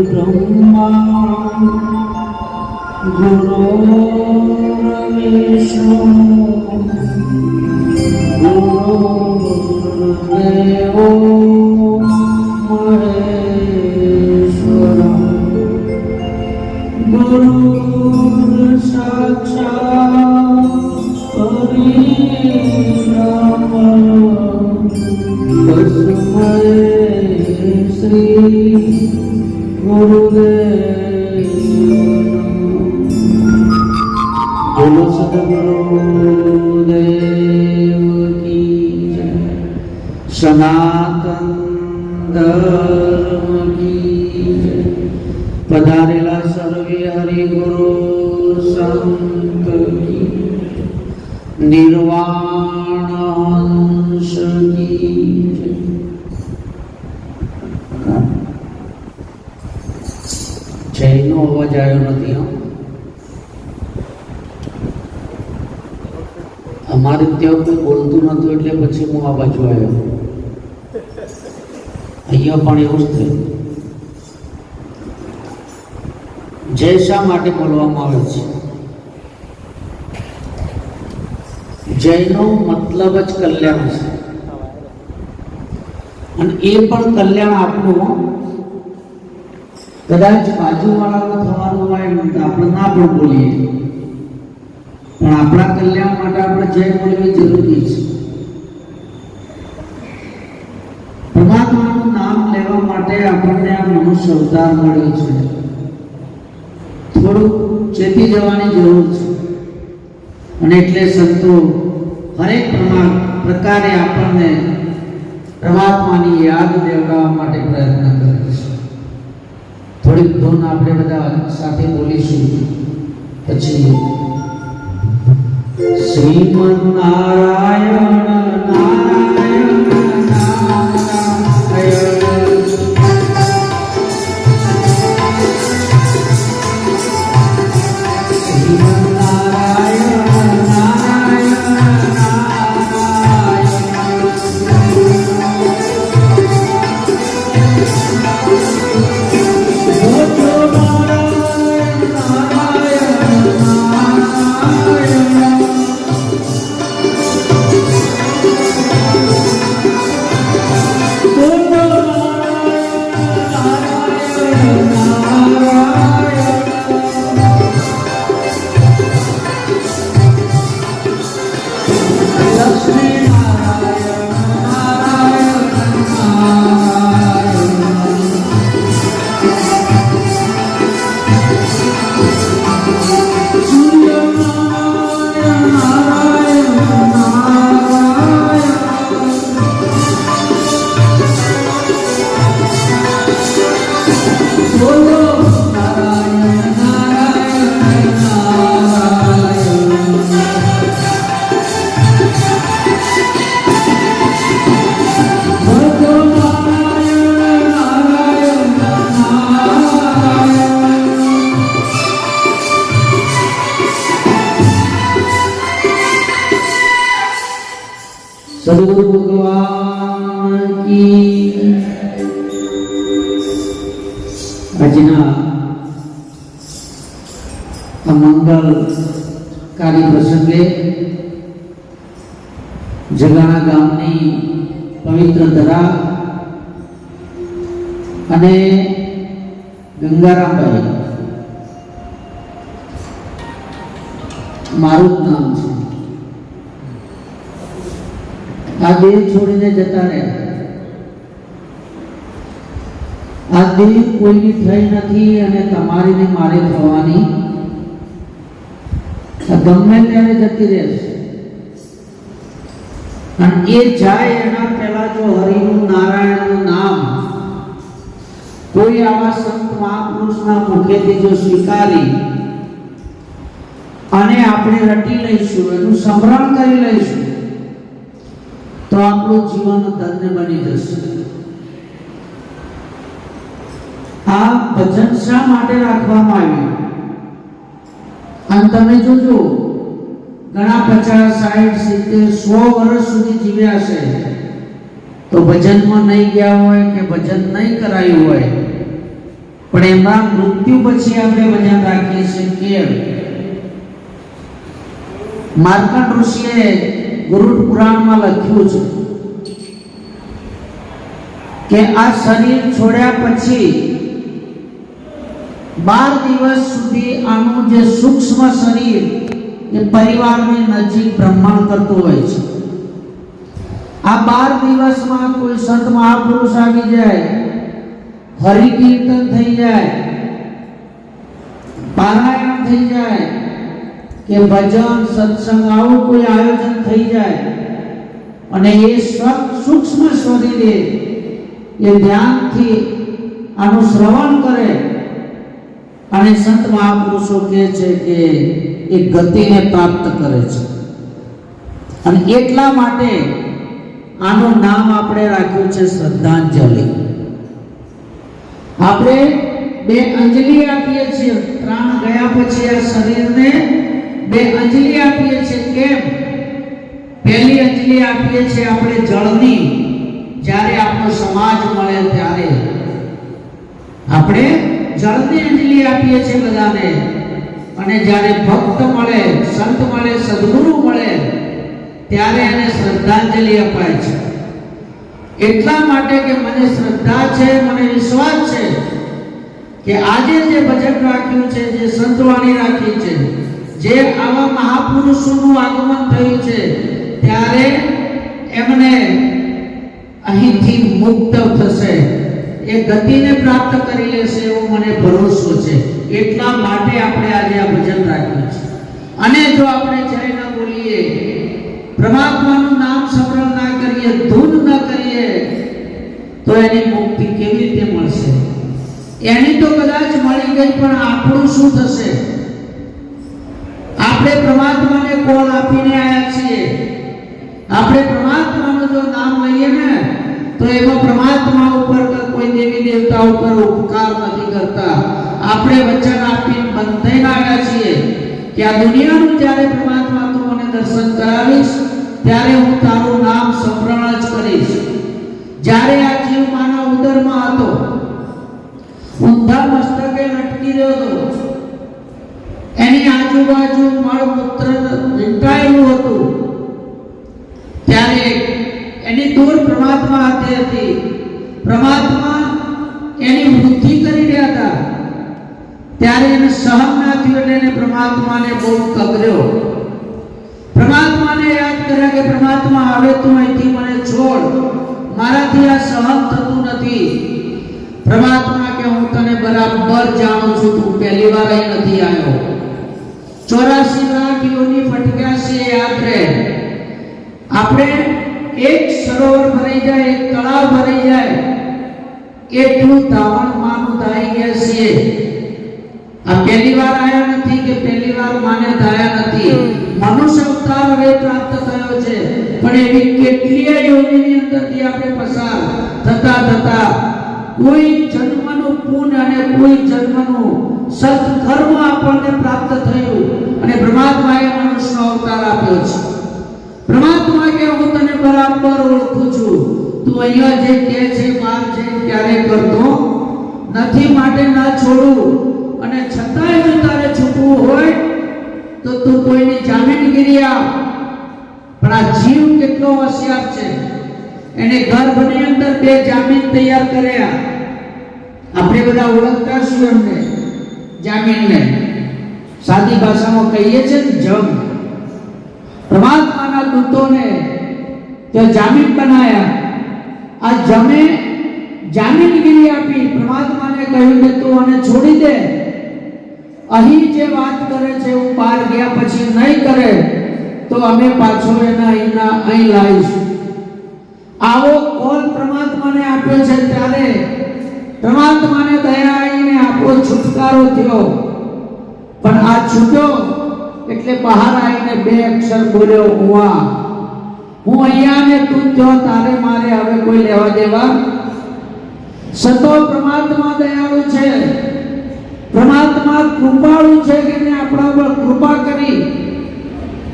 ब्रह्मा गुरुर्विष्णु गुरुर्देवो महेश्वर गुरुर्साक्षात् परब्रह्म तस्मै श्री गुरुदेव बोलो सद्गुरुदेव की जय। सनातन धर्म की जय। पधारेला सर्वे हरि गुरु संत की निर्वाण अंश की जय। જયનો અવાજ આવ્યો નથી. અમારે ત્યાં કોઈ બોલતું નતું એટલે પછી હું આ બાજુ આવ્યો. અહીંયા પણ એવું જ થયું. જય શા માટે બોલવામાં આવે છે? જયનો મતલબ જ કલ્યાણ છે, અને એ પણ કલ્યાણ આપણું. કદાચ બાજુવાળાનું થવાનું હોય તો આપણે ના પણ બોલીએ, પણ આપણા કલ્યાણ માટે આપણે જય બોલવી જરૂરી છે. પરમાત્માનું નામ લેવા માટે આપણને આ મનુષ્ય અવતાર મળ્યો છે. થોડુંક ચેતી જવાની જરૂર છે, અને એટલે સંતો હરેક પ્રકારે આપણને પરમાત્માની યાદ દેવડાવવા માટે પ્રયત્ન કરે છે. થોડીક ધૂન આપણે બધા સાથે બોલીશું. પછી શ્રીમન્નારાયણ નારાયણ સદગુરુ ભગવાન કી. આજના આ મંગલકારી પ્રસંગે જગાણા ગામની પવિત્ર ધરા અને ગંગારામભાઈ, મારું જ નામ છે, આ દેહ છોડીને જતા રહ્યા. આ દેહ કોઈની થઈ નથી અને તમારી ને મારે થવાની. ગમે ત્યારે જતી રહેશે, અને એ જાય એના પહેલા જો હરિનું નારાયણનું નામ કોઈ આવા સંત મહાપુરુષના મુખેથી જો સ્વીકારી અને આપણે રટી લઈશું, એનું સ્મરણ કરી લઈશું, તો આપણું જીવન ધન્ય બની જશે. આ ભજન શા માટે રાખવામાં આવ્યું? અને તમે જોજો, ઘણા 50, 60, 70, 100 વર્ષ સુધી જીવ્યા છે, તો ભજનમાં નહીં ગયા હોય કે ભજન નહીં કરાયું હોય, પણ એમના મૃત્યુ પછી આપણે ભજન રાખીએ છીએ. કેમ? માર્કંડ ઋષિએ ગરુડ પુરાણમાં લખ્યું છે કે આ શરીર છોડ્યા પછી 12 દિવસ સુધી આનું જે સૂક્ષ્મ શરીર એ પરિવારની નજીક ભ્રમણ કરતું હોય છે. આ 12 દિવસમાં કોઈ સંત મહાપુરુષ આવી જાય, હરિકીર્તન થઈ જાય, પારાયણ થઈ જાય કે ભજન સત્સંગ આવું કોઈ આયોજન થઈ જાય અને એ સૂક્ષ્મ શરીરે એ ધ્યાનથી આનું શ્રવણ કરે અને સંત મહાપુરુષો કહે છે કે એ ગતિને પ્રાપ્ત કરે છે. અને એટલા માટે આનું નામ આપણે રાખ્યું છે શ્રદ્ધાંજલિ. આપણે 2 અંજલિ આપીએ છીએ. પ્રાણ ગયા પછી આ શરીરને 2 અંજલિ આપીએ છીએ. કેમ? પહેલી અંજલિ આપીએ છીએ આપણે જળની, જ્યારે આપણો સમાજ મળે ત્યારે આપણે જળની અંજલિ આપીએ છીએ બધાને. અને જ્યારે ભક્ત મળે, સંત મળે, સદગુરુ મળે ત્યારે એને શ્રદ્ધાંજલિ અપાય છે. એટલા માટે કે મને શ્રદ્ધા છે, મને વિશ્વાસ છે કે આજે જે ભજન રાખ્યું છે, જે સંતવાણી રાખી છે, જે આવા મહાપુરુષોનું આગમન થયું છે, ત્યારે એમને અહીંથી મુક્ત થશે, એ ગતિને પ્રાપ્ત કરી લેશે એવો મને ભરોસો છે. એટલા માટે આપણે આજે આ ભજન રાખ્યું છે. અને જો આપણે જય ન બોલીએ, પરમાત્માનું નામ સ્મરણ ના કરીએ, ધૂન ન કરીએ તો એની મુક્તિ કેવી રીતે મળશે? એની તો કદાચ મળી ગઈ, પણ આપણું શું થશે? આપણે પરમાત્માને કોલ આપીને આવ્યા છીએ. આપણે પરમાત્માનું જો નામ લઈએ ને તો એમાં પરમાત્મા ઉપર કોઈ દેવી દેવતા ઉપર ઉપકાર નથી કરતા. આપણે વચન આપીને બંધાઈને આવ્યા છીએ કે આ દુનિયાનું જ્યારે પરમાત્મા તું મને દર્શન કરાવીશ ત્યારે હું તારું નામ સ્મરણ જ કરીશ. જ્યારે આ જીવ માનવ ઉદરમાં હતો, ઊંધા મસ્તકે લટકી રહ્યો હતો, એની આજુબાજુ મળમૂત્ર વીંટાયેલું હતું, ત્યારે એની દૂર પરમાત્મા હાથે હતી. પરમાત્મા એની વૃદ્ધિ કરી રહ્યા હતા. ત્યારે એને સહન ના થયું એટલે એને પરમાત્માને બહુ કગર્યો. પરમાત્માને યાદ કર્યા કે પરમાત્મા હવે તું અહીંથી મને છોડ, મારાથી આ સહન થતું નથી. પરમાત્મા કે હું તને બરાબર જાણું છું, તું પહેલી વાર અહીં નથી આવ્યો. 84 લાખ યોની ભટક્યા છે, યાદ રહે. આપણે એક સરોવર ભરાઈ જાય, એક તળાવ ભરાઈ જાય એટલું ધાવણ માનું ધાઈ ગયા છીએ. આ પહેલી વાર આયા નથી કે પહેલી વાર માને ધાયા નથી. મનુષ્ય અવતાર હવે પ્રાપ્ત થયો છે, પણ એવી કેટલીય યોનિની અંદરથી આપણે પસાર થતા થતા કોઈ જન્મનું પુણ્ય અને કોઈ જન્મનું સત્કર્મ આપણને પ્રાપ્ત થયું અને પરમાત્માએ મનુષ્યનો અવતાર આપ્યો છે. પરમાત્મા કે હું તને બરાબર ઓળખું છું, તું અહીંયા જે કહે છે બહાર છે ક્યારે કરતો નથી, માટે ના છોડું. અને છતાંય જો તારે છૂટવું હોય તો તું કોઈની જામીનગીરી આપ. પણ આ જીવ કેટલો હોશિયાર છે, એને ગર્ભની અંદર 2 જામીન તૈયાર કર્યા. આપણે બધા ઓળખતા શું એમને જામીનને? સાદી ભાષામાં કહીએ છે ને જમ. પરમાત્માના દૂતોને ત્યાં જામીન બનાયા. આ જમે જામીનગીરી આપી, પરમાત્માને કહ્યું કે તું આને છોડી દે. અહીં જે વાત કરે છે હું બહાર ગયા પછી નહીં કરે તો અમે પાછો એના અહીં લાવીશું. આવો કોલ પરમાત્માને આપ્યો છે. ત્યારે પરમાત્માને દયા આવીને આપણો છુટકારો થયો. પણ આ છૂટ્યો એટલે બહાર આવીને 2 અક્ષર બોલ્યો, હું અહીંયા ને તું ત્યાં, તારે મારે હવે કોઈ લેવા દેવા. સતો પરમાત્મા દયાળુ છે, પરમાત્મા કૃપાળુ છે કે એને આપણા પર કૃપા કરી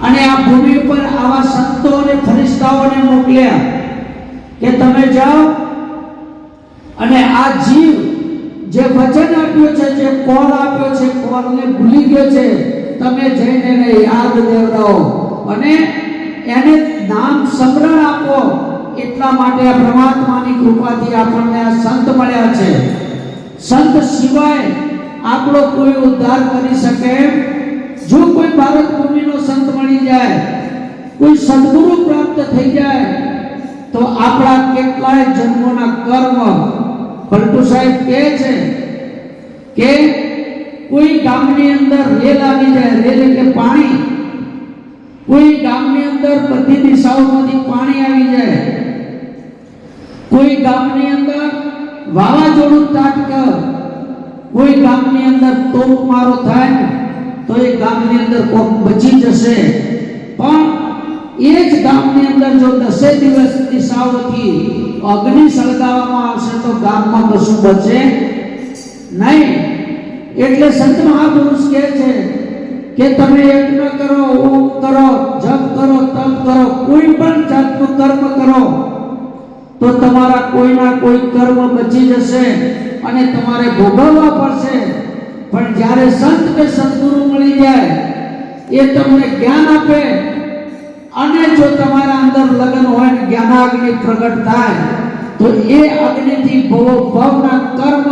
અને આ ભૂમિ પર આવા સંતો અને ફરિશ્તાઓને મોકલ્યા કે તમે જાઓ અને આ જીવ જે વચન આપ્યો છે, જે કોલ આપ્યો છે, કોલને ભૂલી ગયો છે, તમે જઈને એને યાદ દેવડાવો અને એને નામ સ્મરણ આપો. એટલા માટે આ પરમાત્માની કૃપાથી આપણને આ સંત મળ્યા છે. સંત સિવાય આપણો કોઈ ઉદ્ધાર કરી શકે. જો કોઈ ભારત ભૂમિનો સંત મળી જાય, કોઈ સદગુરુ પ્રાપ્ત થઈ જાય, તો આપણા કેટલાય જન્મોના કર્મ. પલટુ સાહેબ કહે છે કે કોઈ ગામની અંદર રેલ આવી જાય, રેલ એટલે પાણી. કોઈ ગામની અંદર બધી દિશાઓમાંથી પાણી આવી જાય, કોઈ ગામની અંદર વાવાઝોડું ત્રાટકે, કોઈ ગામની અંદર તોપમારો થાય તો એ ગામની અંદર કોક બચી જશે. પણ એ જ ગામની અંદર જો 10 દિવસ દિશાઓથી અગ્નિ સળગાવવામાં આવશે તો ગામમાં કશું બચે નહીં. એટલે સંત મહાપુરુષ કહે છે કે તમે યજ્ઞ કરો, ઓમ કરો, જપ કરો, તપ કરો, કોઈ પણ જાતનું કર્મ કરો તો તમારા કોઈના કોઈ કર્મ બચી જશે અને તમારે ભોગવવા પડશે. પણ જ્યારે સંત કે સદગુરુ મળી જાય, એ તમને જ્ઞાન આપે અને જો તમારા અંદર લગન હોય ને જ્ઞાનાગ્નિ પ્રગટ થાય તો એ અગ્નિથી ભવના કર્મ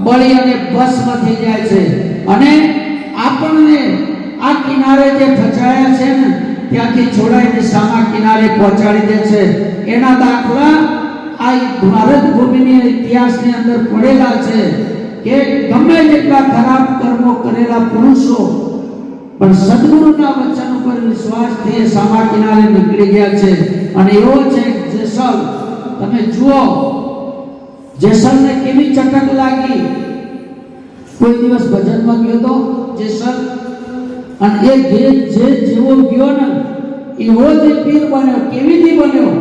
બળી અને ભસ્મ થઈ જાય છે અને આપણને આ કિનારે જે ફસાયા છે ને ત્યાંથી છોડાઈને સામા કિનારે પહોંચાડી દે છે. એના દાખલા આ ભારત ભૂમિની ઇતિહાસની અંદર પડેલા છે કે ગમે જેટલા ખરાબ કર્મો કરેલા પુરુષો પણ સદગુરુના વચન ઉપર વિશ્વાસથી સામા કિનારે નીકળી ગયા છે. અને એવો છે જેસલ. તમે જુઓ જેસલને કેવી ચટક લાગી. કોઈ દિવસ ભજનમાં ગયો તો જેસલ, અને એ જે જેવો ગયો ને એવો જ પીર બન્યો. કેવી રીતે બન્યો?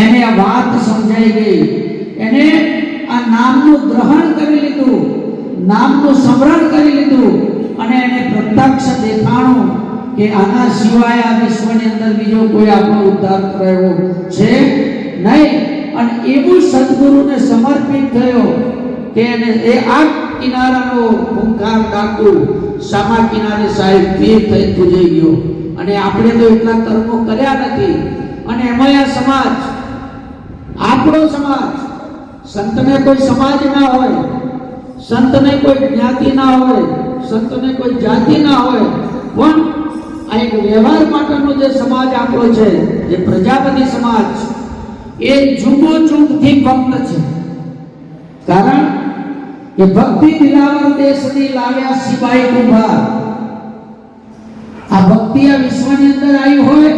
એને આ વાત સમજાઈ ગઈ, એને આ નામનું ગ્રહણ કરી લીધું, નામનું સ્મરણ કરી લીધું અને એને પ્રત્યક્ષ દેખાણું કે આના સિવાય આ વિશ્વની અંદર બીજો કોઈ આપણો ઉદ્ધાર કર્યો છે નહીં. અને એવું સદગુરુને સમર્પિત થયો કે એને એ આ કિનારાનો હુંકાર ડાકુ સામા કિનારે સાહેબ પીર થઈ પૂજાઈ ગયો. અને આપણે તો એટલા કર્મો કર્યા નથી. અને એમાં આ સમાજ, આપણો સમાજ, સંતને કોઈ સમાજ ના હોય, સંતને કોઈ જ્ઞાતિ ના હોય, સંતને કોઈ જાતિ ના હોય, પણ આ એક વ્યવહાર માટેનો જે સમાજ આપણો છે, જે પ્રજાપતિ સમાજ, એ જુગો જુગથી ભક્ત છે. કારણ કે ભક્તિ દિલાવર દેશની લાવ્યા સિપાઈ કુંભાર. આ ભક્તિ આ વિશ્વની અંદર આવી હોય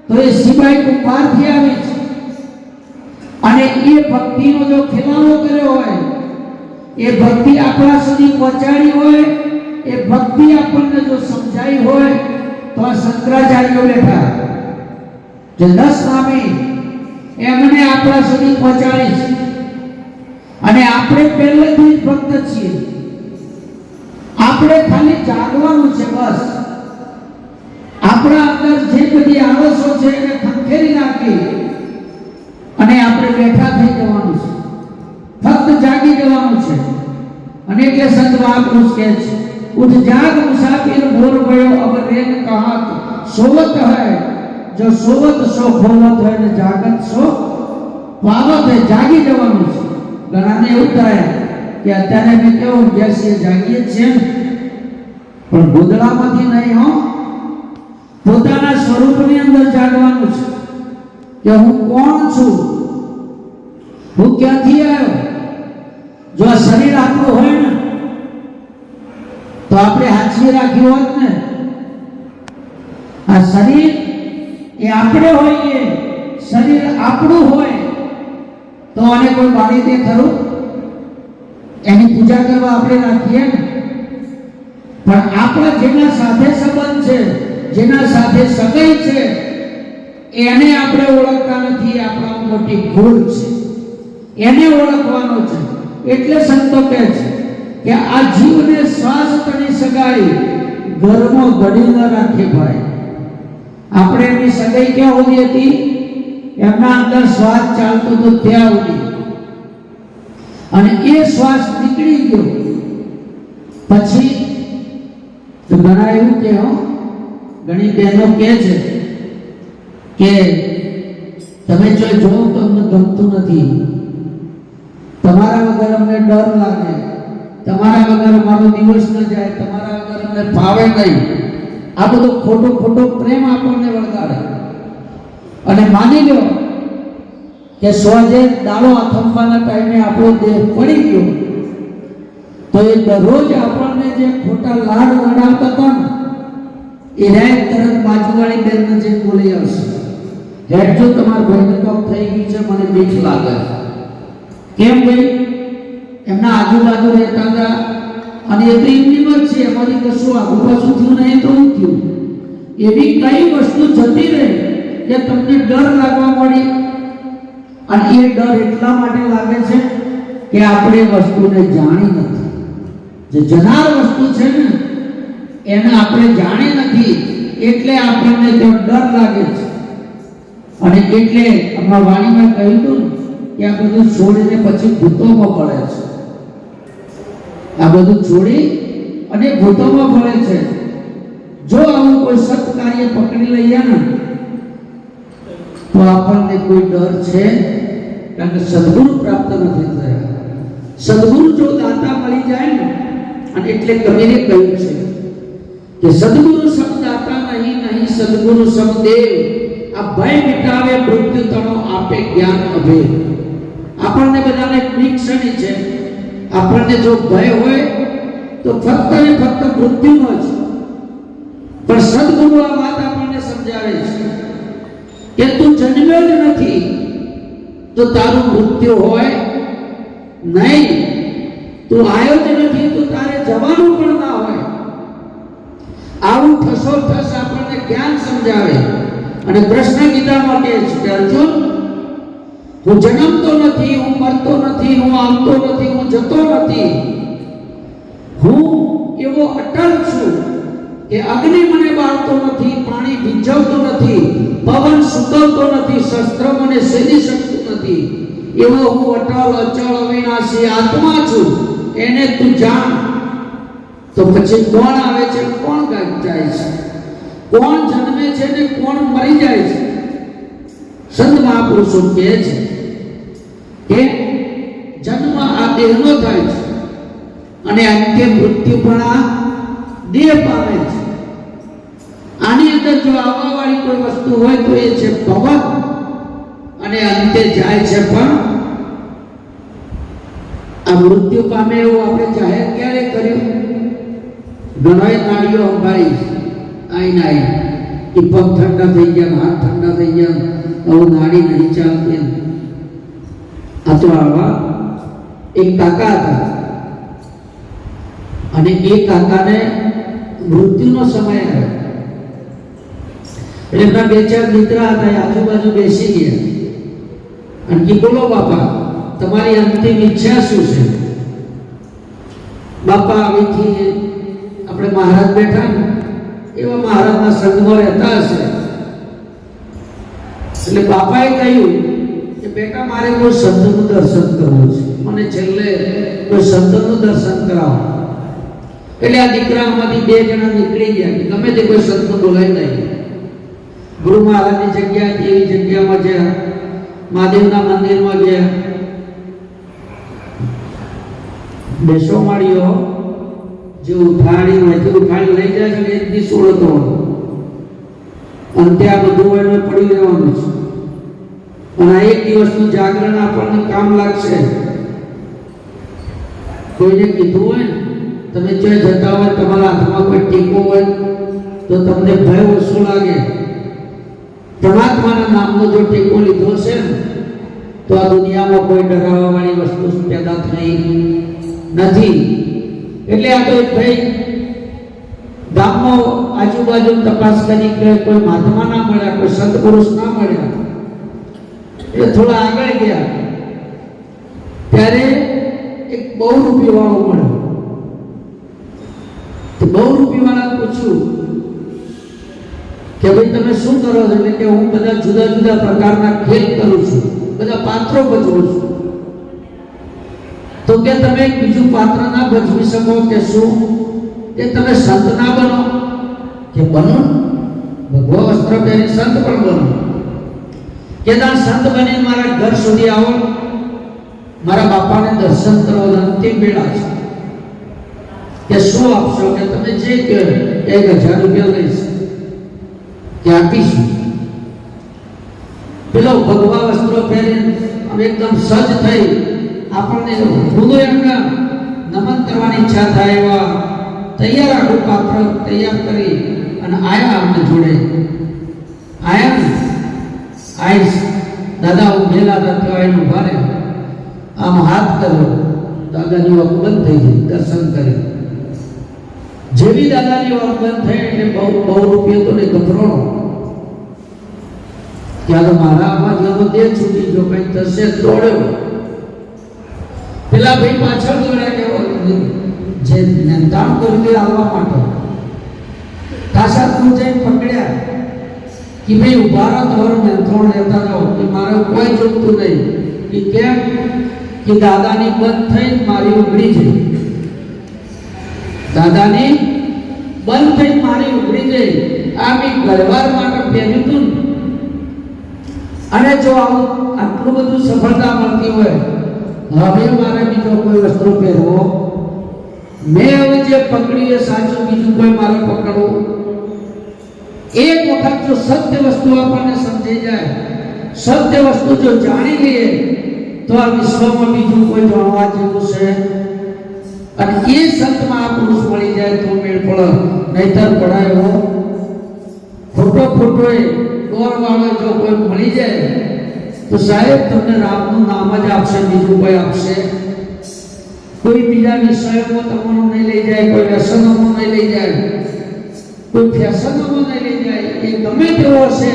તો એ સિપાઈ કુંભારથી આવી છે. અને એ ભક્તિનો જો ફેલાવો કર્યો હોય, એ ભક્તિ આપણા સુધી પહોંચાડી હોય, એ ભક્તિ આપણને જો સમજાઈ હોય તો આ શંકરાચાર્યો બેઠા જે 10 નામી એમને આપણા સુધી પહોંચાડી છે. અને આપણે પહેલેથી જ ભક્ત છીએ. આપણે ખાલી જાગવાનું છે બસ. આપણા અંદર જે બધી આળસો છે એને ખંખેરી નાખી અને આપણે બેઠા થઈ જવાનું છે, ફક્ત જાગી જવાનું છે. અને એટલે સંત મહાપુરુષ કહે છે, ઉઠ જાગ મુસાફિર બોલ ગયો અબ રેન કહાત સોવત હૈ, જો સોવત સો ખોવત હૈ ને જાગત સો પાવત હૈ. જાગી જવાનું છે. ઘણાને એવું થાય કે અત્યારે અમે કેવું બેસીએ જાગીએ છીએ પણ ગોદડામાંથી નહીં હો, પોતાના સ્વરૂપની અંદર જાગવાનું છે કે હું કોણ છું, હું ક્યાંથી આવ્યો. જો આ શરીર આપણું હોય ને તો આપણે હાચવી રાખ્યું હોત ને. આ શરીર એ આપણે હોઈએ, શરીર આપણું હોય તો આને કોઈ બાળી દે ખરું? એની પૂજા કરવા આપણે રાખીએ ને. પણ આપણા જેના સાથે સંબંધ છે, જેના સાથે સગાઈ છે, એને આપણે ઓળખતા નથી. આપણા મોટી ભૂલ છે, એને ઓળખવાનો છે. એટલે સંતો કહે છે કે આ જીવને શ્વાસ તણી સગાઈ ઘરમાં ઘડી ન રાખે ભાઈ. આપણે એની સગાઈ ક્યાં હોતી હતી કે એમના અંદર શ્વાસ ચાલતો તો ત્યાં સુધી, અને એ શ્વાસ નીકળી ગયો પછી તો ઘણા એવું કે ઘણી બહેનો કહે છે કે તમે જો તમને ગમતું નથી, તમારા વગર અમને ડર લાગે, તમારા વગર અમારો દિવસ ન જાય, તમારા વગર અમને ફાવે નહીં, આ બધો ખોટો ખોટો પ્રેમ આપણને વળગાડે. અને માની લો કે સ્વજે દાડો આથમવાના ટાઈમે આપણો દેહ પડી ગયો તો એ દરરોજ આપણને જે ખોટા લાડ લડાવતા હતા ને એ રાત તરત બાજુવાળી બેનને જે બોલી આવશે, હેઠજો તમારા ભાઈને કોક થઈ ગયું છે, મને બીક લાગે છે. કેમ ભાઈ? એમના આજુબાજુ રહેતા હતા અને એ તો એમની જ છે, એમાંથી કશું આગુ પાછું થયું નહીં તો શું થયું? એવી કઈ વસ્તુ જતી રહી કે તમને ડર લાગવા મળી, અને એ ડર એટલા માટે લાગે છે કે આપણે વસ્તુને જાણી નથી. જે જનાર વસ્તુ છે ને એને આપણે જાણી નથી એટલે આપણને તો ડર લાગે છે. અને એટલે આપણા વાણીમાં કહ્યું હતું કે આ બધું છોડીને પછી ભૂતોમાં પડે છે. આ બધું છોડી અને ભૂતોમાં પડે છે. જો આવું કોઈ સત્કાર્ય પકડી લઈએ ને તો આપણને કોઈ ડર છે, કારણ કે સદગુરુ પ્રાપ્ત નથી થયા. સદગુરુ જો દાતા મળી જાય ને, અને એટલે કબીરે કહ્યું છે કે સદગુરુ સબ દાતા નહીં, નહીં સદગુરુ સબ દેવ, આ ભય મિટાવે મૃત્યુ તણો આપે જ્ઞાન અભેદ. આપણને બધાને નિક્ષણી છે, આપણને જો ભય હોય તો ફક્ત ને ફક્ત મૃત્યુનો જ. પણ સદગુરુ આ વાત આપણને સમજાવે છે કે તું જન્મ્યો જ નથી તો તારું મૃત્યુ હોય નહીં, તું આવ્યો જ નથી તો તારે જવાનું પણ ના હોય. આવું ઠસોઠસ આપણને જ્ઞાન સમજાવે. અને કૃષ્ણ ગીતામાં કહે છે કે અર્જુન, હું જન્મતો નથી, હું મરતો નથી, હું આવતો નથી, હું જતો નથી, હું એવો અટલ છું કે અગ્નિ મને બાળતો નથી, પાણી ભીંજવતો નથી, પવન સૂકવતો નથી, શસ્ત્ર મને સેદી શકતું નથી, એવો હું અટલ અચળ અવિનાશી આત્મા છું, એને તું જાણ. તો પછી કોણ આવે છે, કોણ જાય છે, કોણ જન્મે છે ને કોણ મરી જાય છે? સંત મહાપુરુષો કહે છે કે જન્મ આ દેહનો થાય છે અને અંતે મૃત્યુ પણ આ દેહ પામે છે. આની અંદર જો આવવાવાળી કોઈ વસ્તુ હોય તો એ છે પવન, અને અંતે જાય છે પણ આ મૃત્યુ પામે એવું આપણે જાહેર ક્યારે કર્યું? ઘણાય નાડીઓ અંબાડી આઈ એ પગ ઠંડા થઈ ગયા, હાથ ઠંડા થઈ ગયા, હવે નાડી નહીં ચાલતી. આ તો આવા એક કાકા હતા અને એ કાકાને મૃત્યુનો સમય આવ્યો એટલે એમના બે ચાર મિત્ર હતા, આજુબાજુ બેસી ગયા અને કે બોલો બાપા, તમારી અંતિમ ઈચ્છા શું છે? બાપા આવીથી આપણે મહારાજ બેઠા ને એવા મહારાજના સંગમાં રહેતા હશે એટલે બાપાએ કહ્યું કે બેટા, મારે કોઈ સંતનું દર્શન કરવું છે, મને છેલ્લે કોઈ સંતનું દર્શન કરાવો. એટલે આ દીકરામાંથી બે જણા નીકળી ગયા કે ગમે તે કોઈ સંતનું બોલાવી નહીં. ગુરુ મહારાજની જગ્યા એવી જગ્યામાં ગયા, મહાદેવના મંદિરમાં ગયા, બેસો માળીઓ જે ઉઠાડી હોય તે ઉઠાડી લઈ જાય છે, એક દી સોળતો અંતે આ બધું એને પડી રહેવાનું છે. અને આ એક દિવસનું જાગરણ આપણને કામ લાગશે. કોઈને કીધું હોય તમે જ્યાં જતા હોય, તમારા હાથમાં કોઈ ટીકો હોય તો તમને ભય ઓછો લાગે. પરમાત્માના નામનો જો ટેકો લીધો છે તો આ દુનિયામાં કોઈ ડરાવવા વાળી વસ્તુ પેદા થઈ નથી. એટલે આ તો ભાઈ ગામમાં આજુબાજુ તપાસ કરી કે કોઈ મહાત્મા ના મળ્યા, કોઈ સંત પુરુષ ના મળ્યા, એટલે થોડા આગળ ગયા ત્યારે એક બહુરૂપી વાળો મળ્યો. તો બહુરૂપી વાળા પૂછ્યું કે ભાઈ તમે શું કરો છો? એટલે કે હું બધા જુદા જુદા પ્રકારના ખેલ કરું છું, બધા પાત્રો ભજવું છું. તો કે તમે બીજું પાત્ર ના ભજવી શકો કે શું? કે તમે સંત ના બનો? કે બનો, ભગવા વસ્ત્ર પહેરી સંત પણ બનો. કે ના સંત બની મારા ઘર સુધી આવો, મારા બાપાને દર્શન કરો, અંતિમ વેળા છે. કે શું આપશો? કે તમે જે કે 1000 રૂપિયા લઈશ કે આપીશું. પેલો ભગવા વસ્ત્રો પહેરી એકદમ સજ્જ થઈ આપણને હૃદયના નમન કરવાની ઈચ્છા થાય એવા તૈયાર આખું પાત્ર તૈયાર કરી અને આયા અમને જોડે આયા ને આઈશ દાદા હું મેલા હતા એને ઉભા રહે, આમ હાથ કર્યો, દાદાની વાક બંધ થઈ ગઈ. દર્શન કરી જેવી દાદાની વાક બંધ થઈ એટલે બહુ રૂપિયો તો ને ગભરાણો. ત્યાં તો મારા આમાં દે છૂટી જો કઈ થશે દોડ્યો. પેલા ભાઈ પાછળ દોડ્યા કે જે નિંદાણ કરી આવવા માટે તાસા તું જઈને પકડ્યા કે ભાઈ ઉભા રહો, તમારો નિયંત્રણ લેતા જાઓ કે મારે કોઈ જોતું નહીં. કે કેમ? કે દાદાની બંધ થઈ મારી ઉઘડી જઈ, દાદાની બંધ થઈ મારી ઉઘડી જઈ. આ મેં ગરવાર માટે પહેર્યું હતું અને જો આવું આટલું બધું સફળતા મળતી હોય, હવે મારે બીજો કોઈ વસ્ત્ર પહેરવો, મેં હવે જે પકડ્યું એ સાચું, બીજું કોઈ મારે પકડવું. એક વખત જો સત્ય વસ્તુ આપણને સમજી જાય, સત્ય વસ્તુ જો જાણી લઈએ તો આ વિશ્વમાં બીજું કોઈ જાણવા જેવું છે. અને એ સંત મહાપુરુષ મળી જાય તો મેળ પડે, નહીતર પડાયો ખોટો એ દોર વાળો જો કોઈ મળી જાય તો સાહેબ તમને રામનું નામ જ આપશે, બીજું કોઈ આપશે. કોઈ બીજા વિષયોમાં તમારું નહીં લઈ જાય, કોઈ વ્યસનોમાં નહીં લઈ જાય, કોઈ ફેશનોમાં નહીં લઈ જાય. એ ગમે તેવો હશે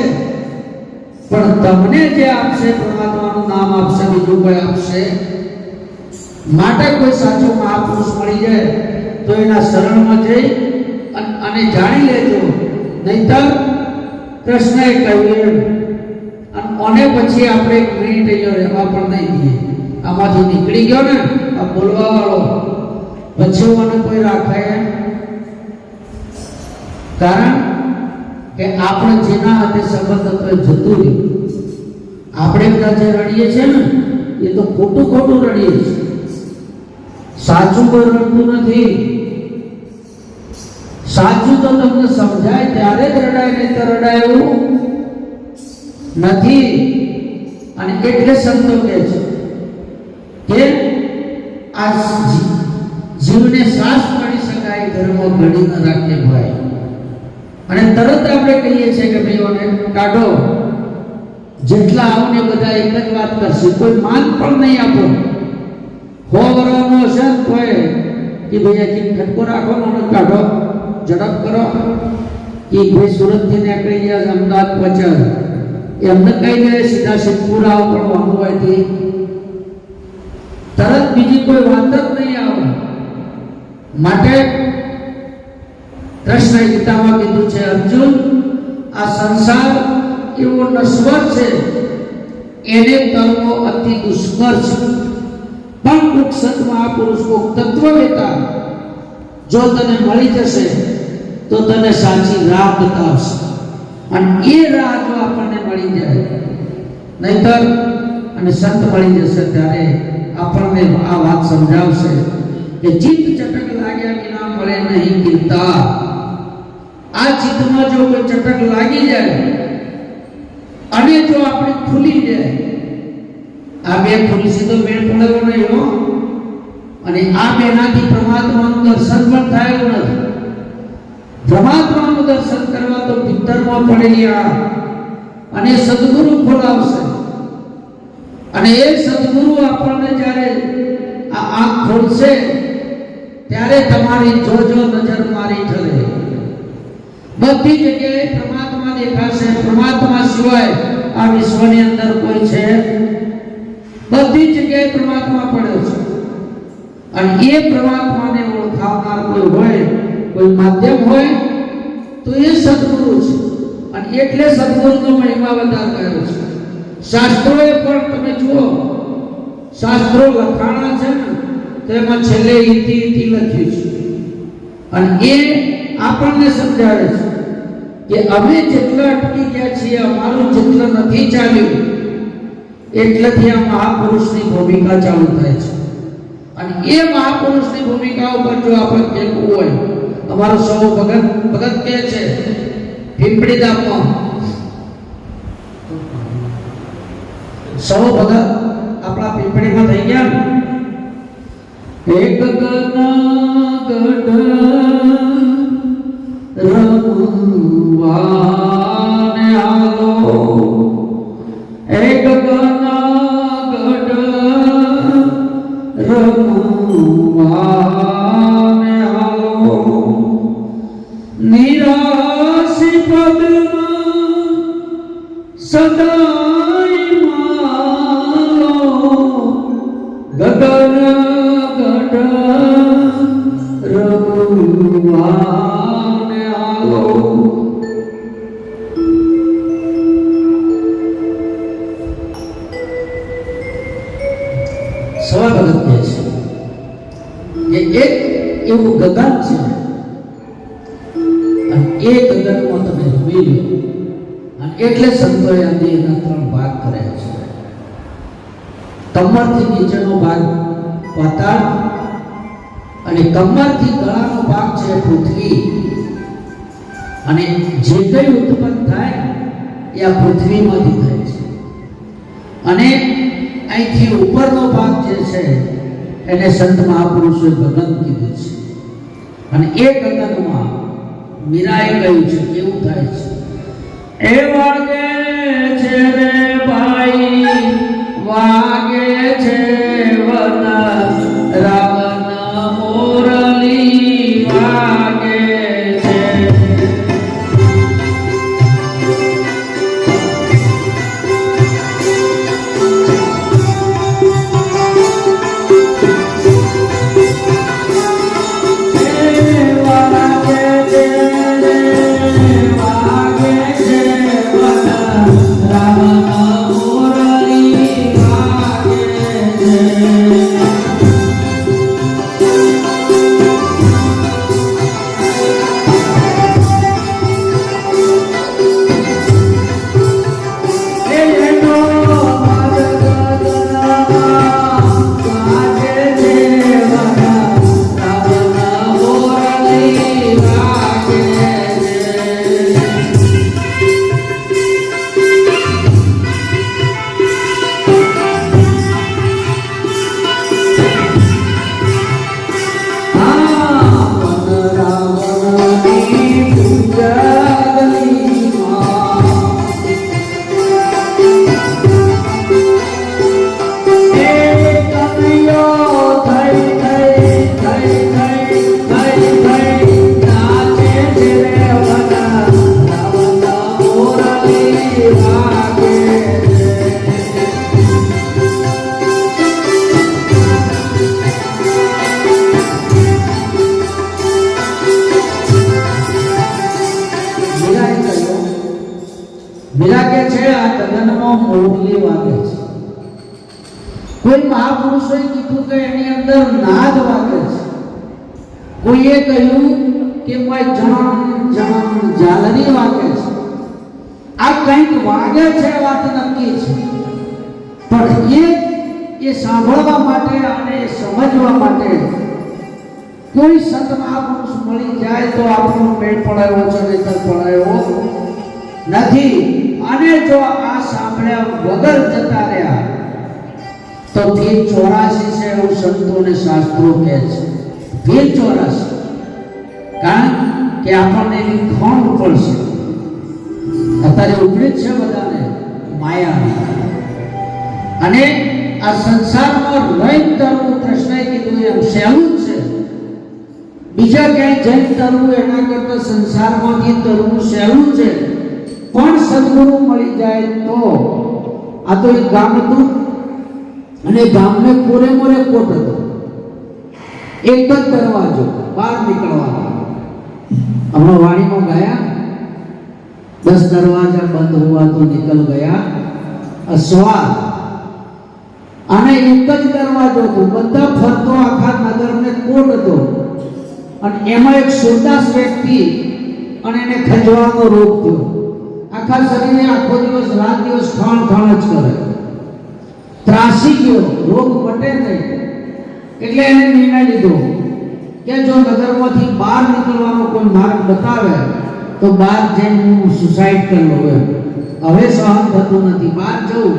પણ તમને જે આપશે પરમાત્માનું નામ આપશે, બીજું કોઈ આપશે. માટે કોઈ સાચો મહાપુરુષ મળી જાય તો એના શરણમાં જઈ અને જાણી લેજો, નહીતર કૃષ્ણએ કહ્યું અને પછી આપણે 1 મિનિટ અહીંયા રહેવા પણ નહીં દઈએ. આમાંથી નીકળી ગયો ને આ બોલવા વાળો, પછી મને કોઈ રાખાય? કારણ કે આપણે જેના હાથે સંબંધ હતો એ જતું રહ્યું. આપણે બધા જે રડીએ છીએ ને એ તો ખોટું રડીએ છીએ, સાચું કોઈ રડતું નથી. સાચું તો તમને સમજાય ત્યારે જ રડાય, નહીં તો રડાય એવું નથી. અને એટલે સંતો કહે છે કે આ જીવને શ્વાસ પાડી શકાય, ધર્મ ઘડી ન રાખે ભાઈ. અને તરત આપણે કહીએ છીએ કે ભાઈઓને કાઢો, જેટલા આવને બધા એક જ વાત કરશે, કોઈ માન પણ નહીં આપો. 100 વર્ષનો હશે ને તોય કે ભાઈ એક ખટકો રાખો ને કાઢો, ઝડપ કરો. કે ભાઈ સુરતથી નીકળી ગયા અમદાવાદ પહોંચ્યા, એમને કઈ ગયા સીધા સિદ્ધપુર આવો પણ વાંધવાયથી તરત બીજી કોઈ વાત જ નહીં આવે. માટે કૃષ્ણએ ગીતામાં કીધું છે, અર્જુન આ સંસાર એવો નશ્વર છે, એને તરવો અતિ દુષ્કર છે. પણ કોક સંત મહાપુરુષ, કોક તત્વવેતા જો તને મળી જશે તો તને સાચી રાહ બતાવશે. અને એ રાહ જો આપણને મળી જાય, નહીતર અને સંત મળી જશે ત્યારે આપણને આ વાત સમજાવશે કે ચિત્ત ચટક લાગ્યા વિના મળે નહીં કીર્તા. આ ચિત્તમાં જો કોઈ ચટક લાગી જાય અને જો આપણે ખુલી જાય, આ બે ખુલસી તો મેળ પડેલો નહીં હો. અને આ બેનાથી પરમાત્માનું દર્શન પણ થાય નથી. પરમાત્માનું દર્શન કરવા તો ભીતરમાં પડેલી અને સદગુરુ ખોલાવશે. અને એ સદગુરુ આપણને જ્યારે આ આંખ ખોલશે ત્યારે તમારી જોજો નજર મારી ઠરે. બધી જગ્યાએ પરમાત્મા દેખાશે. પરમાત્મા સિવાય આ વિશ્વની અંદર કોઈ છે? બધી જગ્યાએ પરમાત્મા પડ્યો છે. અને એ પરમાત્માને ઓળખાવનાર કોઈ હોય, કોઈ માધ્યમ હોય તો એ સદગુરુ છે. અને એટલે સદગુરુનો મહિમા વધારે કર્યો છે. શાસ્ત્રોએ પણ તમે જુઓ, શાસ્ત્રો લખાણા છે ને તો એમાં છેલ્લે ઇતિ લખ્યું છે અને એ આપણને સમજાવે છે કે અમે જેટલા અટકી ગયા છીએ, અમારું જેટલું નથી ચાલ્યું, એટલેથી આ મહાપુરુષની ભૂમિકા ચાલુ થાય છે. અને એ મહાપુરુષની ભૂમિકા ઉપર જો આપણે કેવું હોય, અમારો સૌ ભગત કહે છે પીપળી ધામમાં સૌ ભગત આપણા પીપળીમાં થઈ ગયા. એક રમવાને હાલો, એક રમવાને હાલો, નિરાશી પદમાં સદાય માલો, ગગન ગઢ રમવાને હાલો. સવા ભગત કહે છે કે એક એવું ગગન છે અને એ ગગનમાં તમે રમી લો. અને એટલે સંતોએ આજે એના 3 ભાગ કર્યા છે. કમરથી નીચેનો ભાગ પાતાળ અને કમરથી ગળાનો ભાગ છે પૃથ્વી. અને જે કંઈ ઉત્પન્ન થાય એ આ પૃથ્વીમાંથી થાય છે. અને અહીંથી ઉપરનો ભાગ જે છે એને સંત મહાપુરુષોએ ગગન કીધું છે. અને એ ગગનમાં મીરાએ કહ્યું છે કેવું થાય છે, એ વાગે છે રે ભાઈ, વાગે છે વન રાવણ મોરલી વાગે છે. મોરલી વાગે છે. કોઈ મહાપુરુષોએ કીધું કે એની અંદર નાદ વાગે છે. કોઈએ કહ્યું કે કોઈ જણ ઝાલરી વાગે છે. આ કંઈક વાગે છે, વાત નક્કી છે. પણ એ સાંભળવા માટે અને સમજવા માટે કોઈ સંત મહાપુરુષ મળી જાય તો આપણો મેળ પડાયો છે, નહીતર પડાયો નથી. અને જો આ સાંભળ્યા વગર જતા રહ્યા તો ભીલ 84 છે એવું સંતોને શાસ્ત્રો કહે છે. ભીલ 84 કારણ કે આપણને એની ખોણ પડશે. અત્યારે ઉપડી જ છે બધાને માયા. અને આ સંસારમાં રહીને તરવું, કૃષ્ણએ કીધું એમ સહેલું જ છે. બીજા ક્યાંય જઈને તરવું એના કરતાં સંસારમાંથી તરવું સહેલું છે. પણ સદગુરુ મળી જાય તો આ તો એક ગામ હતું અને ગામને કોરે મોરે કોટ હતો. એક જ દરવાજો બહાર નીકળવાનો. હમણાં વાણીમાં ગયા 10 दरवाजा बंद हुआ तो निकल गया अस्वाद। અને એક જ દરવાજો હતો, બધા ફરતો આખા નગરને કોટ હતો અને એમાં એક સુરદાસ વ્યક્તિ અને એને ખંજવાળનો રોગ થયો। આખા શરીરે આખો દિવસ રાત દિવસ ખાણ ખાણ જ કરે, ત્રાસી ગયો, રોગ મટે નહીં। એટલે એને નિર્ણય લીધો કે જો નગરમાંથી બહાર નીકળવાનો કોઈ માર્ગ બતાવે તો બહાર જઈને હું સુસાઇડ કરી લઉં। હવે સહન થતું નથી, બહાર જવું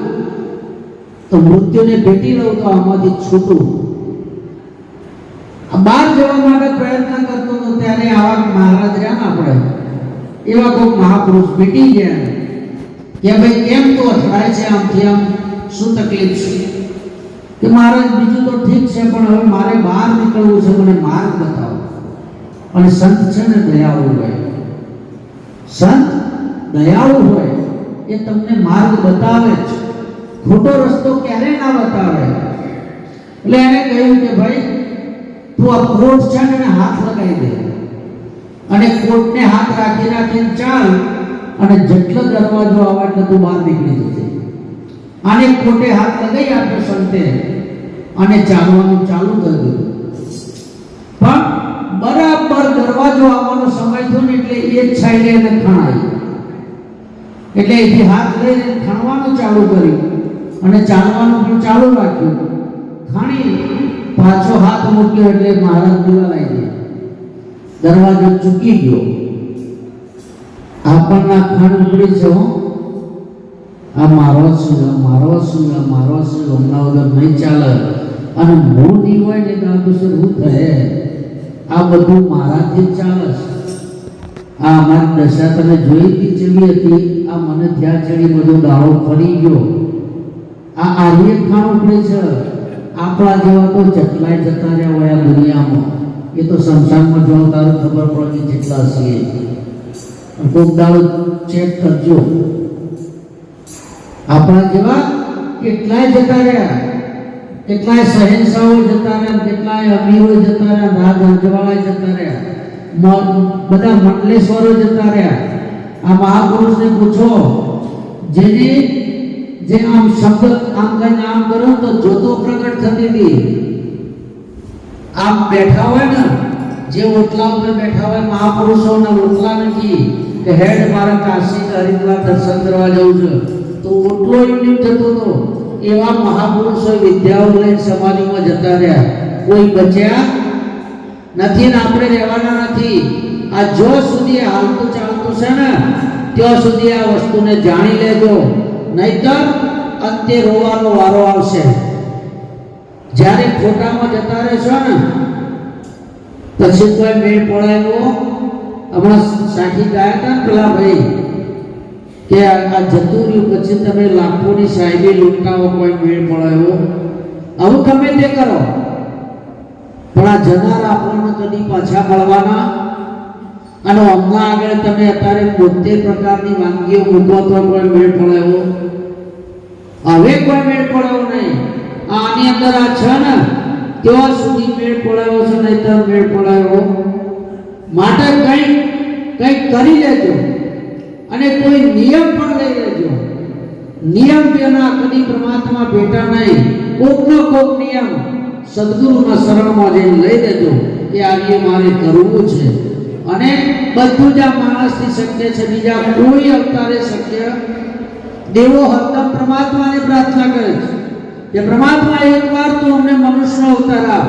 તો મૃત્યુને ભેટી લઉં તો આમાંથી છૂટું। બહાર જવા માટે પ્રયત્ન કરતો હતો ત્યારે આવા મહારાજ રહ્યા ને આપણે એવા કોઈ મહાપુરુષ ભેટી ગયા કે ભાઈ કેમ તો અથડાય છે આમથી આમ, શું તકલીફ છે? કે મહારાજ બીજું તો ઠીક છે પણ હવે મારે બહાર નીકળવું છે, મને માર્ગ બતાવો। અને સંત છે ને દયાળુ હોય, સંત દયાળુ હોય એ તમને માર્ગ બતાવે જ, ખોટો રસ્તો ક્યારે ના બતાવે। એટલે એને કહ્યું કે ભાઈ તું આ કોટ છે ને હાથ લગાવી દે અને કોટને હાથ રાખી રાખીને ચાલ અને જેટલો દરવાજો આવે એટલે તું બહાર નીકળી જશે। આને કોટે હાથ લગાવી આપ્યો સંતે અને ચાલવાનું ચાલુ કરી દીધું। પણ બરાબર દરવાજો આવવાનો સમય થયો ને એટલે એક સાઈડે એને ખણાઈ, એટલે એથી હાથ લઈને ખણવાનું ચાલુ કર્યું અને ચાલવાનું પણ ચાલુ રાખ્યું। ખાણી પાછો હાથ મૂક્યો એટલે મહારાજ દિવાલાઈ ગયા, દરવાજો ચૂકી ગયો। આપણના ખાણ ઉપડી છે, આ મારો શું હમણાં વગર નહીં ચાલે અને હું નહીં હોય ને તો શું થયે? આ બધું મારાથી જ ચાલે છે। આ અમારી દશા તમે જોઈ હતી કેવી હતી? આ મને ત્યાં ચડી બધો દાળો ફરી ગયો। આ આર્ય ખાણ ઉપડી છે, આપણા જેવા તો જેટલાય જતા રહ્યા હોય આ દુનિયામાં, એ તો સંસારમાં જો તારું ખબર પડે કે જેટલા છીએ। કોક દાડો ચેક કરજો, આપણા જેવા કેટલાય જતા રહ્યા, કેટલાય શહેનશાહો જતા રહ્યા, કેટલાય અમીરો જતા રહ્યા, રાજ રજવાડા જતા રહ્યા, બધા મંડલેશ્વરો જતા રહ્યા। આ મહાપુરુષને પૂછો જેને જે આમ શબ્દ આમ કઈ આમ કરો તો જ્યોતો પ્રગટ થતી હતી। આમ બેઠા હોય ને, જે ઓટલા ઉપર બેઠા હોય મહાપુરુષોના ઓટલા નથી કે હેડ મારા કાશી હરિદ્વાર દર્શન કરવા જવું છે તો ઓટલો એમની જતો હતો। એવા મહાપુરુષો વિદ્યાઓ લઈને સમાધિમાં જતા રહ્યા, કોઈ બચ્યા નથી ને આપણે રહેવાના નથી। આ જો સુધી હાલતું ચાલતું છે ને ત્યાં સુધી આ વસ્તુને જાણી લેજો, નહીતર અંતે રોવાનો વારો આવશે। જ્યારે ખોટામાં જતા રહેશો ને પછી કોઈ મેળ પડાયો। હમણાં સાખી ગયા હતા ને પેલા ભાઈ કે આ જતું રહ્યું પછી તમે લાખોની સાહેબી લૂંટાવો, કોઈ મેળ પડાયો। આવું ગમે તે કરો પણ આ જનાર આપણને કદી પાછા મળવાના। અને હમણાં આગળ તમે અત્યારે 72 પ્રકારની વાનગીઓ મૂકો તો કોઈ મેળ પડાયો, હવે કોઈ મેળ પડાયો નહીં। આની અંદર આ છે ને ત્યાં સુધી મેળ પડાયો છે, નહીતર મેળ પડાયો। માટે કંઈક કરી લેજો અને કોઈ નિયમ પણ લઈ લેજો। નિયમ તેના કદી પરમાત્મા ભેટા નહીં, કોકનો કોક નિયમ સદગુરુના શરણમાં જઈને લઈ લેજો કે આજે મારે કરવું છે। અને બધું જ આ માણસથી શક્ય છે, બીજા કોઈ અવતારે શક્ય। દેવો હરદમ પરમાત્માને પ્રાર્થના કરે છે કે પરમાત્મા એકવાર તું અમને મનુષ્યનો અવતાર આપ,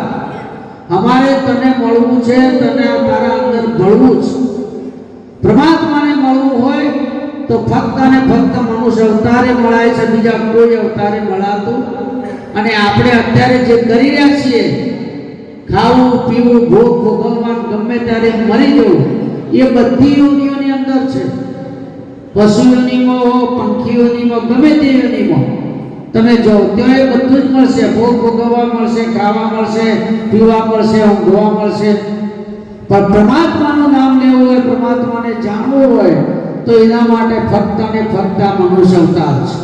અમારે તને મળવું છે, તને તારા અંદર ભળવું છે। પરમાત્માને મળવું હોય તો ફક્ત અને ફક્ત મનુષ્ય અવતારે મળાય છે, બીજા કોઈ અવતારે મળાતું। અને આપણે અત્યારે જે કરી રહ્યા છીએ ખાવું પીવું ભોગ ભોગવવાનું ગમે ત્યારે મરી જવું એ બધી યોનિઓની અંદર છે। પશુઓનીમાં હો, પંખીઓનીમાં, ગમે તે યોનિમાં તમે જો ત્યાં એ બધું જ મળશે, ભોગ ભોગવવા મળશે, ખાવા મળશે, પીવા મળશે, ઊંઘવા મળશે। પણ પરમાત્માનું નામ લેવું હોય, પરમાત્માને જાણવું હોય તો એના માટે ફક્ત અને ફક્ત મનુષ્ય અવતાર છે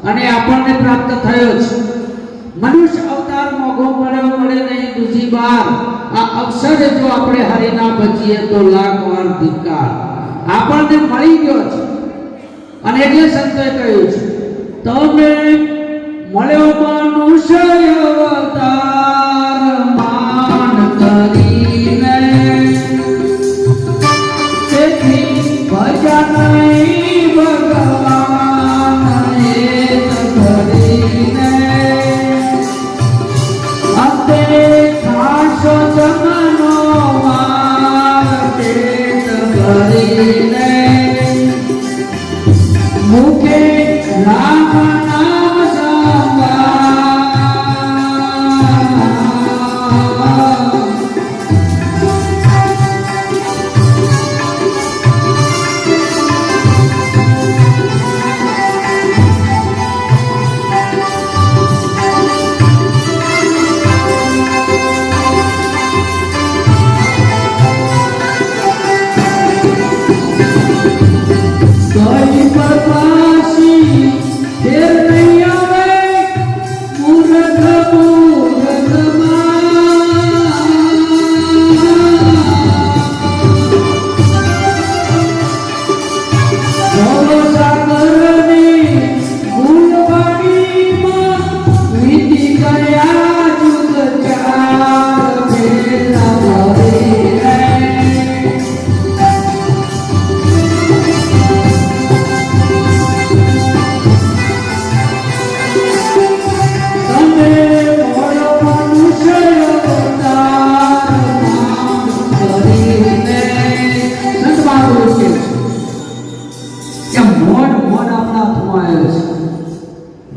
અને આપણને પ્રાપ્ત થયો છે। મનુષ્ય અવતાર મોઘો મળે નહીં બીજી વાર। આ અવસર જો આપણે હરિના બચીએ તો લાખ વાર ધિક્કાર। આપણને મળી ગયો છે અને એટલે સંતોએ કહ્યું છે તમે મળ્યો મનુષ્ય અવતાર માન કરીને તેથી ભજન ભગવાન હેત કરીને અંતે ખાસો જમનો વાર પેટ ભરીને મુખે રામ નામ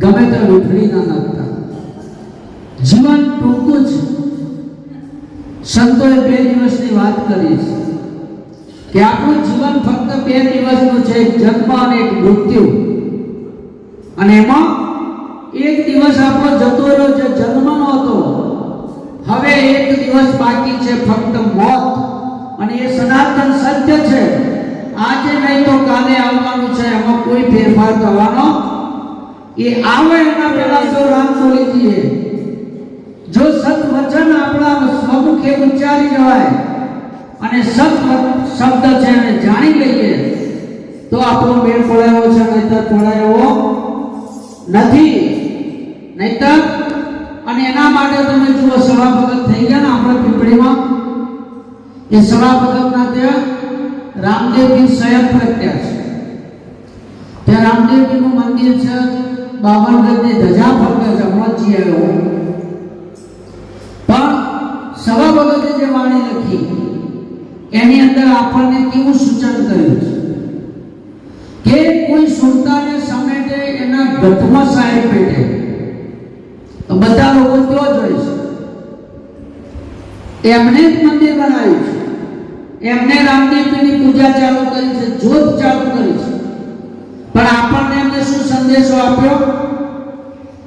ગમે તે વિફળી ના નાખતા. જીવન ટૂંકું છે. સંતોએ 2 દિવસની વાત કરી છે કે આપણું જીવન ફક્ત 2 દિવસનું છે, એક જન્મ અને એક મૃત્યુ. અને એમાં એક દિવસ આપણો જતો રહ્યો જે જન્મનો હતો, હવે એક દિવસ બાકી છે ફક્ત મોત. અને એ સનાતન સત્ય છે. આજે નહીં તો કાલે આવવાનું છે, એમાં કોઈ ફેરફાર થવાનો એ આવે એના પહેલા જો રામ બોલી દઈએ, જો સત વચન આપણા સ્વમુખે ઉચ્ચારી જવાય અને સત શબ્દ છે એને જાણી લઈએ તો આપણો મેળ પડાયો છે, નહીતર પડાયો નથી. નહીતર અને એના માટે તમે જુઓ સભા ભગત થઈ ગયા ને આપણા પીપળીમાં, એ સભા ભગતના ત્યાં રામદેવજી સ્વયં પ્રત્યક્ષ છે. ત્યાં રામદેવજીનું મંદિર છે, 52 ગજની ધજા ફરકે છે. પહોંચી આવ્યો પણ સભા ભગતે જે વાણી લખી એની અંદર આપણને કેવું સૂચન કર્યું છે કે કોઈ સુરતાને સમેટે એના ગતમાં સાહેબ પેટે. તો બધા લોકો ત્યાં જોઈ છે. એમને જ મંદિર બનાવ્યું છે, એમને રામદેવજીની પૂજા ચાલુ કરી છે, જોત ચાલુ કરી છે. પણ આપણને એમને શું સંદેશો આપ્યો?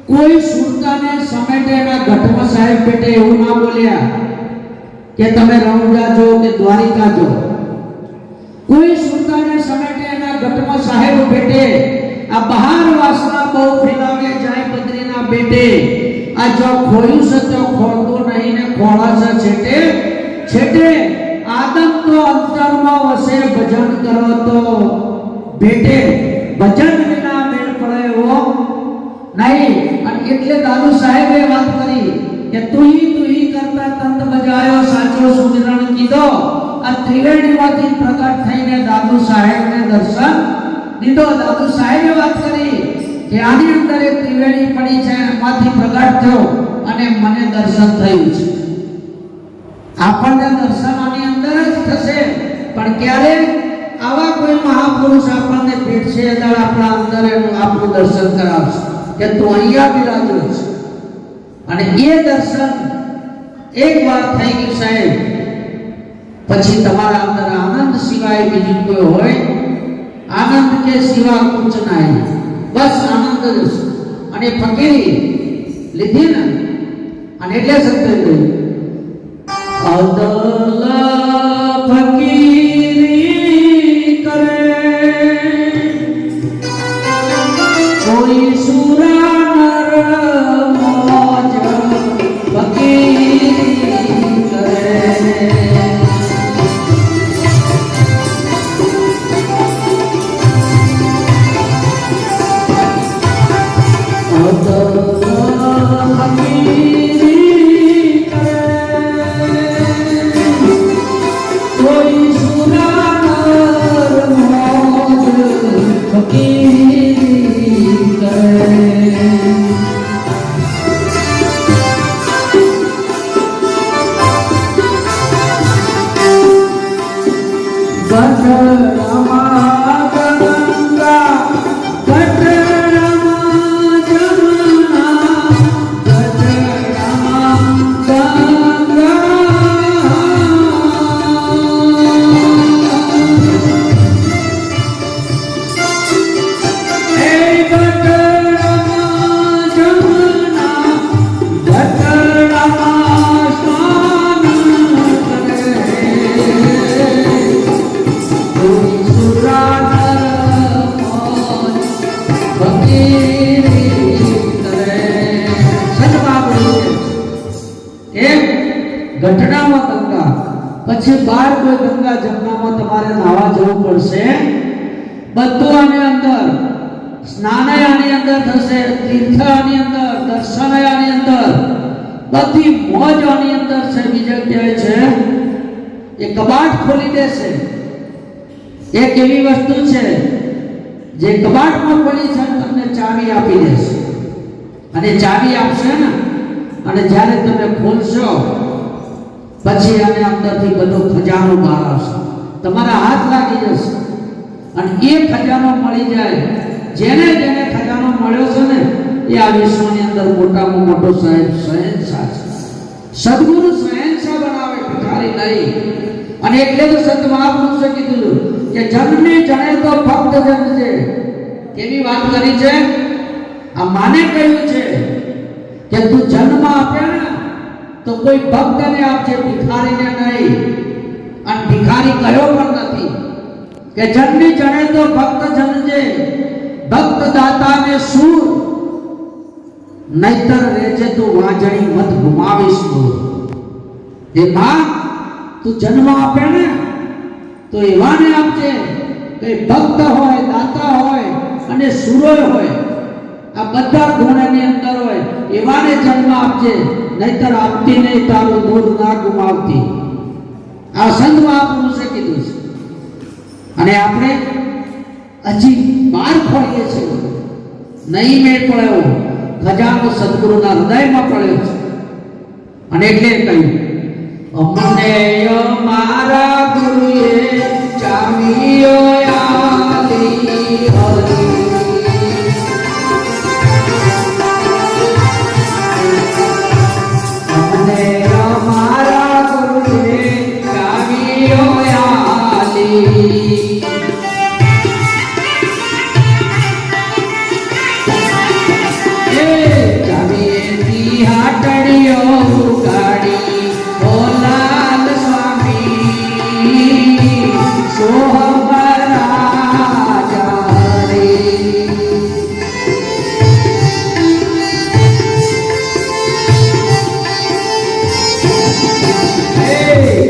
કોઈ સુરતાને સમેટે એના ઘટમાં સાહેબ પેટે એવું ના બોલ્યા કે તમે રણુજા જો કે દ્વારિકા જો. કોઈ સુરતાને સમેટે એના ઘટમાં સાહેબ પેટે આ બહાર વાસના બહુ ફેલાવે જાય બદ્રીના બેટે. આ જો ખોયું છે તો ખોળતો નહીં ને ખોળા છે છેટે છેટે. આદમ તો અંતરમાં વસે ભજન કરો તો બેટે. ભજન વિના મેળ પડે એવો નહીં. અને એટલે દાદુ સાહેબે વાત કરી કે તુહી કરતા તંત બજાયો સાચો સુજરણ કીધો. આ ત્રિવેણીમાંથી પ્રકટ થઈને દાદુ સાહેબને દર્શન દીધો. દાદુ સાહેબે વાત કરી કે આની અંદર એક ત્રિવેણી પડી છે, એમાંથી પ્રગટ થયો અને મને દર્શન થયું છે. આપણને દર્શન આની અંદર જ થશે, પણ ક્યારે આવા કોઈ મહાપુરુષ આપણને ભેટશે ત્યારે આપણા અંદર એનું આપણું દર્શન કરાવશે કે તું અહીંયા બિરાજો છે. અને એ દર્શન એક વાર થઈ ગયું સાહેબ, પછી તમારા અંદર આનંદ સિવાય બીજું કોઈ હોય? આનંદ કે સિવા કુછ નહીં, બસ આનંદ જ. અને ફકીરી લીધી ને, અને એટલે સંતે કહ્યું અદલ ફકીરી કરે કોઈ સુરા નર મોજ ફકીરી કરે. ઘટનામાં ગંગા, પછી બહાર કોઈ ગંગા જમનામાં તમારે નાવા જવું પડશે. બધું આની અંદર, સ્નાનય આની અંદર થશે, તીર્થ આની અંદર, દર્શનય આની અંદર, બધી મોજ આની અંદર છે. બીજા કહેવાય છે એ કબાટ ખોલી દેશે. એક એવી વસ્તુ છે જે કબાટમાં પડી છે, તમને ચાવી આપી દેશે. અને ચાવી આપશે ને, અને જ્યારે તમે ખોલશો પછી આને અંદરથી બધો ખજાનો બહાર આવશે, તમારા હાથ લાગી જશે. અને એ ખજાનો મળી જાય, જેને જેને ખજાનો મળ્યો છે ને, એ આ વિશ્વની અંદર મોટામાં મોટો શહેનશાહ છે. સદગુરુ શહેનશાહ બનાવે, ભિખારી નહીં. અને એટલે તો સંત મહાપુરુષે કીધું કે જન્મી જણે તો ભક્ત જન્મજે. કેવી વાત કરી છે? આ માને કહ્યું છે કે તું જન્મ આપે ને તો કોઈ ભક્તને આપજે, ભિખારીને નહીં. અને ભિખારી કયો પણ નથી કે જન્મી જણે તો ભક્ત જનજે, ભક્ત દાતાને સૂર, નહીતર રેજે તું વાંજણી મત ગુમાવીશ મોર. એ માં તું જન્મ આપે ને તો એવાને આપજે કે ભક્ત હોય, દાતા હોય અને સુરોય હોય, આ બધા ગુણની અંદર હોય, એવાને જન્મ આપજે, નહીતર આપતી નહીં તારું દૂર ના ગુમાવતી. આ સંત મહાપુરુષે કીધું છે. અને આપણે હજી બહાર ખોલીએ છીએ, નહીં મેળ પડ્યો, ખજાનો સદગુરુના હૃદયમાં પડ્યો છે. અને એટલે કહ્યું, અમને મારા ગુરુએ ચાવીઓ આલી હરી. અમને મારા ગુરુએ ચાવીઓ આલી. ચાવીએથી હાટડીઓ ઉગાડી, ઓ લાલ સ્વામી સોહમ રાજા રે.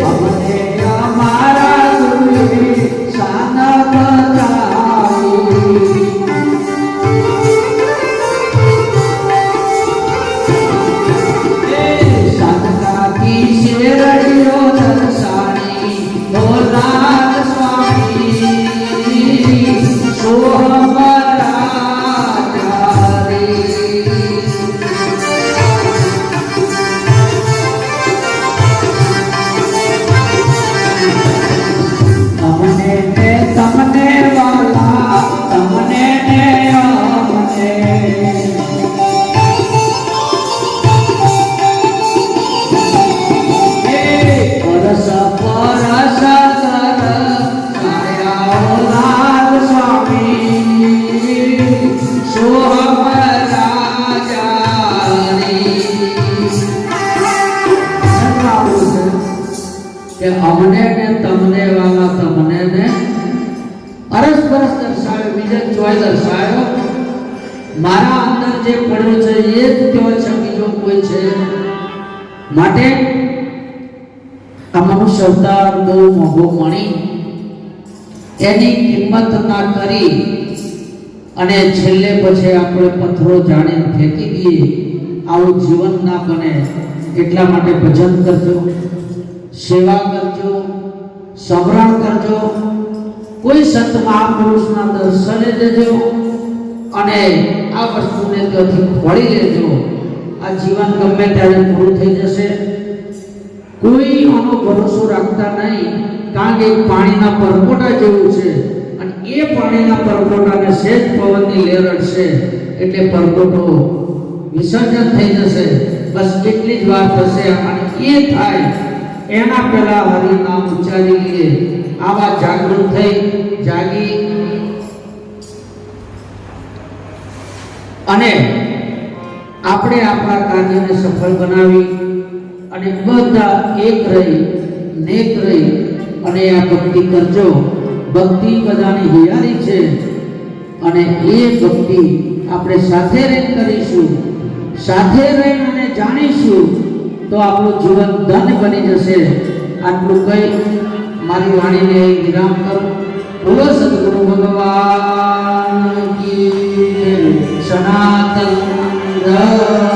અમને અમારા ગુરુએ શાન બતાવી. શેરડીઓ દર્શાની, ઓ લાલ સ્વામી સોહમ રાજા રે. અમને ને તમને વાલા, તમને ને અમને. પરસ પરસ કર કાયા, ઓ લાલ સ્વામી સોહમ રાજા રે. કે અમને ને તમને વાલા, તમને ને અરસ પરસ દર્શાવ્યો, બીજા ચોય દર્શાવ્યો. મારા અંદર જે પડ્યો છે એ જ કહેવાય છે, બીજો કોઈ છે. માટે આ મનુષ્ય અવતાર બહુ મોંઘો મણી, એની કિંમત ના કરી અને છેલ્લે પછી આપણે પથ્થરો જાણે ફેંકી દઈએ, આવું જીવન ના બને. એટલા માટે ભજન કરજો, સેવા કરજો, સ્મરણ કરજો, કોઈ સંત મહાપુરુષના દર્શને જજો અને આ વસ્તુને ત્યાંથી ખોળી લેજો. આ જીવન ગમે ત્યારે પૂરું થઈ જશે. કોઈ આનો ભરોસો રાખતા નહીં, કારણ કે પાણીના પરપોટા જેવું છે. અને એ પાણીના પરપોટાને સહેજ પવનની લહેર અડશે એટલે પરપોટો વિસર્જન થઈ જશે. બસ એટલી જ વાત થશે. અને એ થાય એના પહેલા હરિ નામ ઉચ્ચારી લઈએ. આવા જાગૃત થઈ જાગી અને આપણે આપણા કાર્યને સફળ બનાવી અને બધા એક રહી, નેક રહી અને આ ભક્તિ કરજો. ભક્તિ બધાની હિયારી છે અને એ ભક્તિ આપણે સાથે રહીને કરીશું, સાથે રહીને અને જાણીશું તો આપણું જીવન ધન્ય બની જશે. આટલું કહી મારી વાણીને વિરામ કરું. બોલો સદગુરુ ભગવાન કી જય. સનાતન ધર્મ